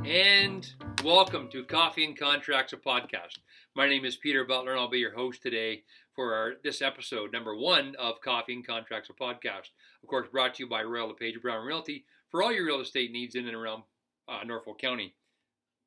And welcome to Coffee and Contracts, a podcast. My name is Peter Butler, and I'll be your host today for this episode, number 1 of Coffee and Contracts, a podcast. Of course, brought to you by Royal LePage Brown Realty for all your real estate needs in and around Norfolk County.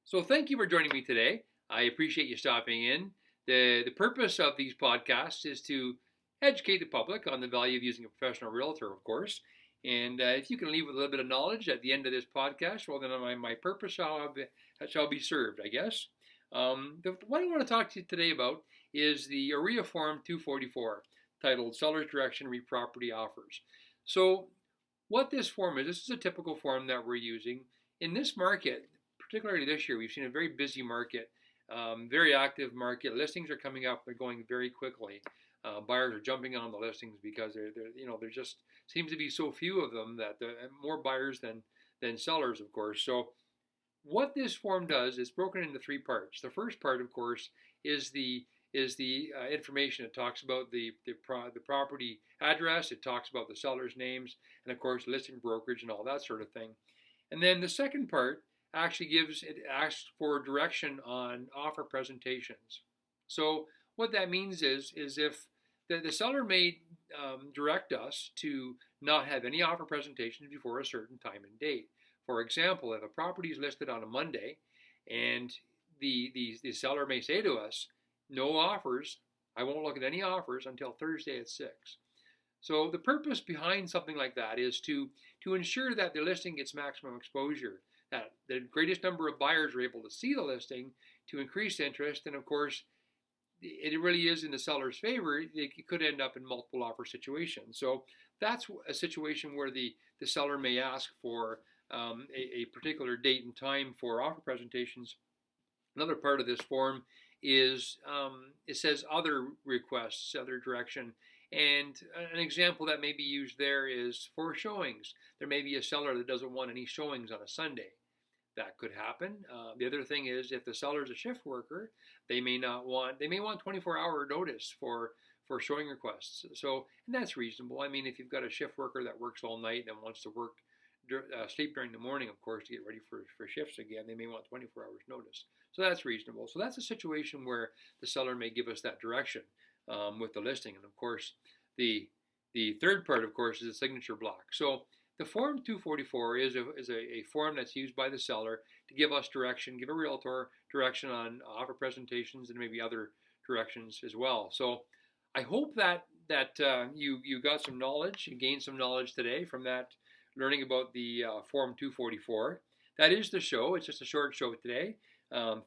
So thank you for joining me today. I appreciate you stopping in. The purpose of these podcasts is to educate the public on the value of using a professional realtor, of course. And if you can leave with a little bit of knowledge at the end of this podcast, well, then my purpose shall be served, I guess. What I want to talk to you today about is the OREA Form 244, titled Seller's Direction Re Property Offers. So what this form is, this is a typical form that we're using. In this market, particularly this year, we've seen a very busy market, very active market. Listings are coming up, they're going very quickly. Buyers are jumping on the listings because there just seems to be so few of them that more buyers than sellers, of course. So what this form does is broken into 3 parts. The first part, of course, is the information. It talks about the property address. It talks about the seller's names, and of course listing brokerage and all that sort of thing. And then the second part actually asks for direction on offer presentations. So what that means is if the seller may direct us to not have any offer presentations before a certain time and date. For example, if a property is listed on a Monday and the seller may say to us, no offers, I won't look at any offers until Thursday at 6. So the purpose behind something like that is to ensure that the listing gets maximum exposure, that the greatest number of buyers are able to see the listing to increase interest, and of course, it really is in the seller's favor. It could end up in multiple offer situations. So that's a situation where the seller may ask for a particular date and time for offer presentations. Another part of this form is it says other requests, other direction. And an example that may be used there is for showings. There may be a seller that doesn't want any showings on a Sunday. That could happen. The other thing is if the seller is a shift worker, they may want 24-hour notice for showing requests. So, and that's reasonable. I mean, if you've got a shift worker that works all night and wants to sleep during the morning, of course, to get ready for shifts again, they may want 24 hours notice. So that's reasonable. So that's a situation where the seller may give us that direction with the listing. And of course, the third part, of course, is a signature block. So the Form 244 is a form that's used by the seller to give us direction, give a realtor direction on offer presentations and maybe other directions as well. So I hope that you got some knowledge, you gained some knowledge today from that, learning about the Form 244. That is the show. It's just a short show today.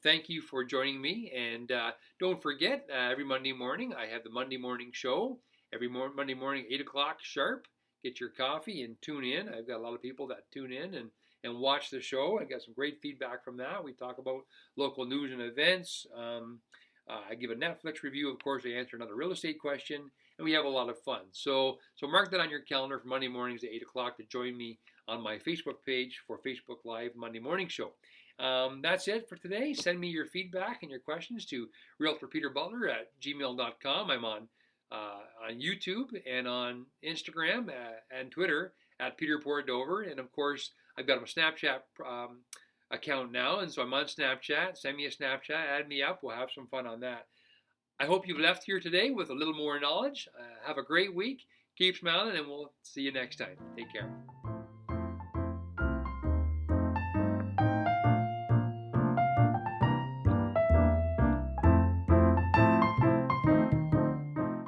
Thank you for joining me. And don't forget, every Monday morning, I have the Monday morning show. Every Monday morning, 8 o'clock sharp. Get your coffee and tune in. I've got a lot of people that tune in and watch the show. I got some great feedback from that. We talk about local news and events. I give a Netflix review. Of course, I answer another real estate question, and we have a lot of fun. So mark that on your calendar for Monday mornings at 8 o'clock to join me on my Facebook page for Facebook Live Monday Morning Show. That's it for today. Send me your feedback and your questions to realtorpeterbutler@gmail.com. I'm on YouTube and on Instagram and Twitter at Peter Pordover. And of course, I've got a Snapchat account now. And so I'm on Snapchat. Send me a Snapchat, add me up. We'll have some fun on that. I hope you've left here today with a little more knowledge. Have a great week. Keep smiling, and we'll see you next time. Take care.